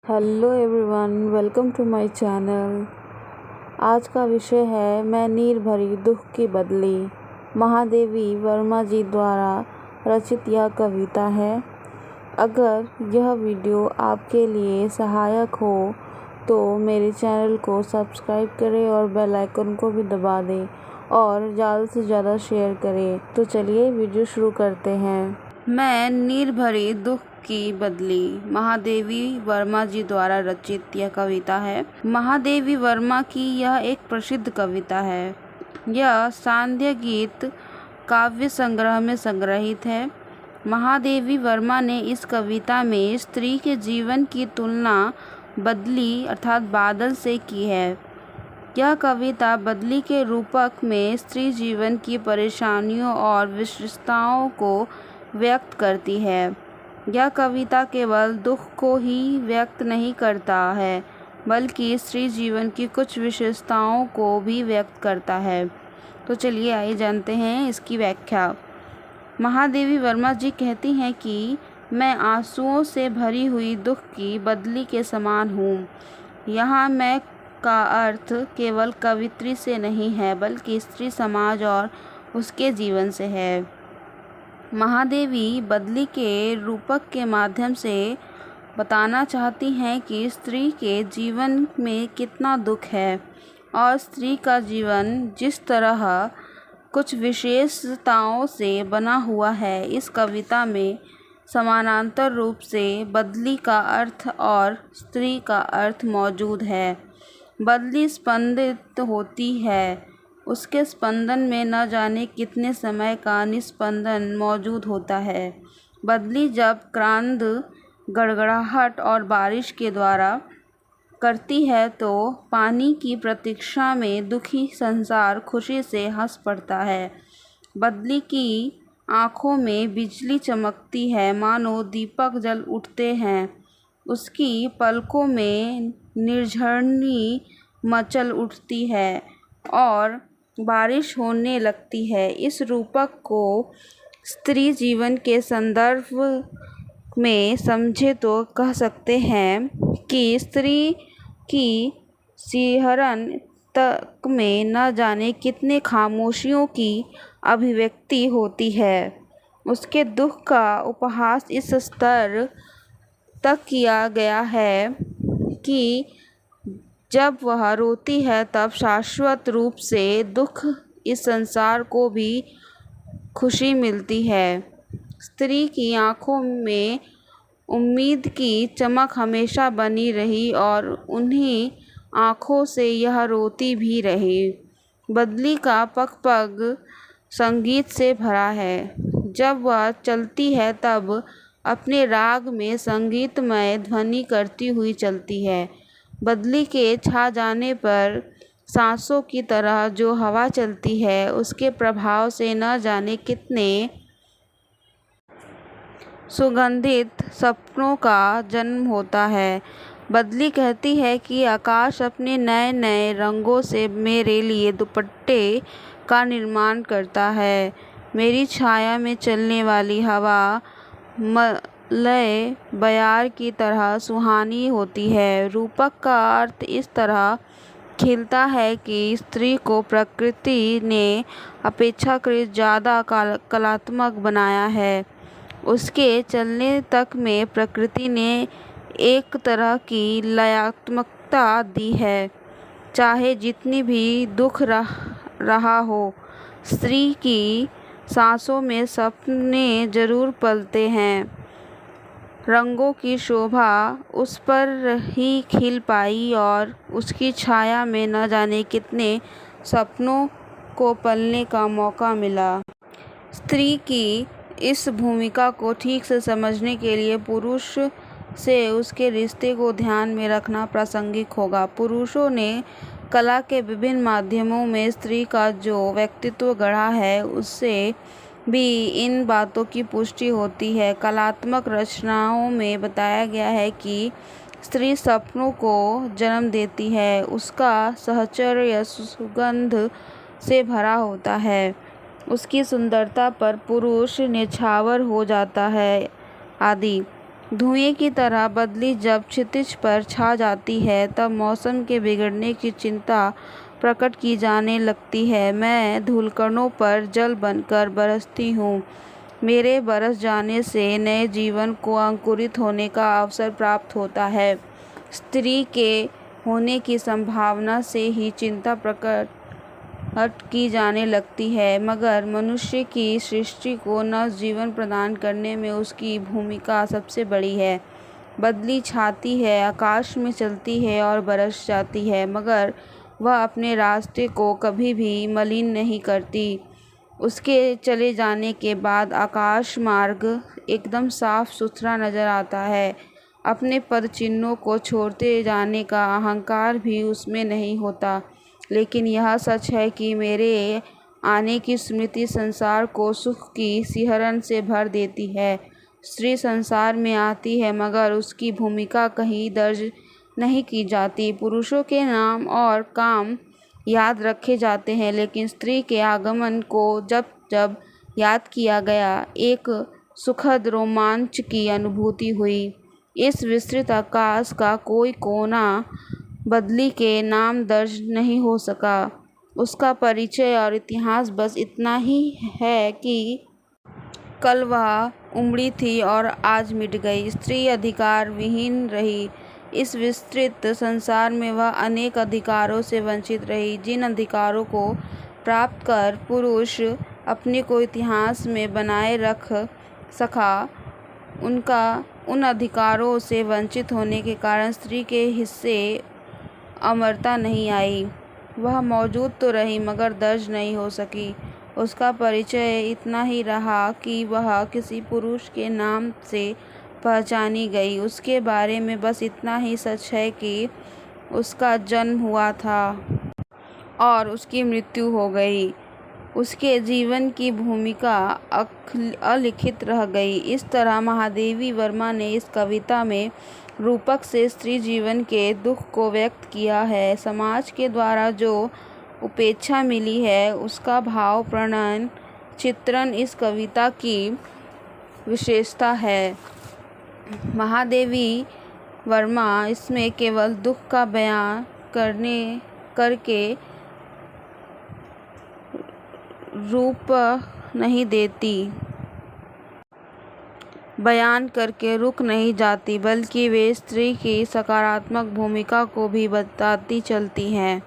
Hello everyone, welcome to my channel. आज का विषय है मैं नीर भरी दुख की बदली। महादेवी वर्मा जी द्वारा रचित यह कविता है। अगर यह वीडियो आपके लिए सहायक हो तो मेरे चैनल को सब्सक्राइब करें और बेल आइकन को भी दबा दें और ज़्यादा से ज़्यादा शेयर करें। तो चलिए वीडियो शुरू करते हैं। मैं नीर भरी दुख की बदली, महादेवी वर्मा जी द्वारा रचित यह कविता है। महादेवी वर्मा की यह एक प्रसिद्ध कविता है। यह सांध्य गीत काव्य संग्रह में संग्रहित है। महादेवी वर्मा ने इस कविता में स्त्री के जीवन की तुलना बदली अर्थात बादल से की है। यह कविता बदली के रूपक में स्त्री जीवन की परेशानियों और विशेषताओं को व्यक्त करती है। यह कविता केवल दुख को ही व्यक्त नहीं करता है बल्कि स्त्री जीवन की कुछ विशेषताओं को भी व्यक्त करता है। तो चलिए आइए जानते हैं इसकी व्याख्या। महादेवी वर्मा जी कहती हैं कि मैं आंसुओं से भरी हुई दुख की बदली के समान हूँ। यहाँ मैं का अर्थ केवल कवित्री से नहीं है बल्कि स्त्री समाज और उसके जीवन से है। महादेवी बदली के रूपक के माध्यम से बताना चाहती हैं कि स्त्री के जीवन में कितना दुख है और स्त्री का जीवन जिस तरह कुछ विशेषताओं से बना हुआ है। इस कविता में समानांतर रूप से बदली का अर्थ और स्त्री का अर्थ मौजूद है। बदली स्पंदित होती है, उसके स्पंदन में न जाने कितने समय का निस्पंदन मौजूद होता है। बदली जब क्रांद, गड़गड़ाहट और बारिश के द्वारा करती है तो पानी की प्रतीक्षा में दुखी संसार खुशी से हंस पड़ता है। बदली की आँखों में बिजली चमकती है, मानो दीपक जल उठते हैं। उसकी पलकों में निर्झरनी मचल उठती है और बारिश होने लगती है। इस रूपक को स्त्री जीवन के संदर्भ में समझे तो कह सकते हैं कि स्त्री की सिहरन तक में न जाने कितने खामोशियों की अभिव्यक्ति होती है। उसके दुख का उपहास इस स्तर तक किया गया है कि जब वह रोती है तब शाश्वत रूप से दुख इस संसार को भी खुशी मिलती है। स्त्री की आँखों में उम्मीद की चमक हमेशा बनी रही और उन्हीं आँखों से यह रोती भी रही। बदली का पग-पग संगीत से भरा है। जब वह चलती है तब अपने राग में संगीतमय ध्वनि करती हुई चलती है। बदली के छा जाने पर सांसों की तरह जो हवा चलती है, उसके प्रभाव से न जाने कितने सुगंधित सपनों का जन्म होता है। बदली कहती है कि आकाश अपने नए नए रंगों से मेरे लिए दुपट्टे का निर्माण करता है। मेरी छाया में चलने वाली हवा मलय बयार की तरह सुहानी होती है। रूपक का अर्थ इस तरह खिलता है कि स्त्री को प्रकृति ने अपेक्षाकृत ज़्यादा कलात्मक बनाया है। उसके चलने तक में प्रकृति ने एक तरह की लयात्मकता दी है। चाहे जितनी भी दुख रहा हो, स्त्री की सांसों में सपने जरूर पलते हैं। रंगों की शोभा उस पर ही खिल पाई और उसकी छाया में न जाने कितने सपनों को पलने का मौका मिला। स्त्री की इस भूमिका को ठीक से समझने के लिए पुरुष से उसके रिश्ते को ध्यान में रखना प्रासंगिक होगा। पुरुषों ने कला के विभिन्न माध्यमों में स्त्री का जो व्यक्तित्व गढ़ा है, उससे भी इन बातों की पुष्टि होती है। कलात्मक रचनाओं में बताया गया है कि स्त्री सपनों को जन्म देती है, उसका साहचर्य सुगंध से भरा होता है, उसकी सुंदरता पर पुरुष न्यौछावर हो जाता है आदि। धुएं की तरह बदली जब क्षितिज पर छा जाती है तब मौसम के बिगड़ने की चिंता प्रकट की जाने लगती है। मैं धूलकणों पर जल बनकर बरसती हूँ। मेरे बरस जाने से नए जीवन को अंकुरित होने का अवसर प्राप्त होता है। स्त्री के होने की संभावना से ही चिंता प्रकट की जाने लगती है, मगर मनुष्य की सृष्टि को नव जीवन प्रदान करने में उसकी भूमिका सबसे बड़ी है। बदली छाती है, आकाश में चलती है और बरस जाती है, मगर वह अपने रास्ते को कभी भी मलिन नहीं करती। उसके चले जाने के बाद आकाश मार्ग एकदम साफ सुथरा नजर आता है। अपने पद चिन्हों को छोड़ते जाने का अहंकार भी उसमें नहीं होता। लेकिन यह सच है कि मेरे आने की स्मृति संसार को सुख की सिहरन से भर देती है। स्त्री संसार में आती है, मगर उसकी भूमिका कहीं दर्ज नहीं की जाती। पुरुषों के नाम और काम याद रखे जाते हैं, लेकिन स्त्री के आगमन को जब जब याद किया गया, एक सुखद रोमांच की अनुभूति हुई। इस विस्तृत आकाश का कोई कोना बदली के नाम दर्ज नहीं हो सका। उसका परिचय और इतिहास बस इतना ही है कि कल वह उमड़ी थी और आज मिट गई। स्त्री अधिकार विहीन रही। इस विस्तृत संसार में वह अनेक अधिकारों से वंचित रही। जिन अधिकारों को प्राप्त कर पुरुष अपने को इतिहास में बनाए रख सका, उन अधिकारों से वंचित होने के कारण स्त्री के हिस्से अमरता नहीं आई। वह मौजूद तो रही, मगर दर्ज नहीं हो सकी। उसका परिचय इतना ही रहा कि वह किसी पुरुष के नाम से पहचानी गई। उसके बारे में बस इतना ही सच है कि उसका जन्म हुआ था और उसकी मृत्यु हो गई। उसके जीवन की भूमिका अलिखित रह गई। इस तरह महादेवी वर्मा ने इस कविता में रूपक से स्त्री जीवन के दुख को व्यक्त किया है। समाज के द्वारा जो उपेक्षा मिली है, उसका भाव प्रणयन चित्रण इस कविता की विशेषता है। महादेवी वर्मा इसमें केवल दुख का बयान करके रूप नहीं देती, बयान करके रुक नहीं जाती, बल्कि वे स्त्री की सकारात्मक भूमिका को भी बताती चलती हैं।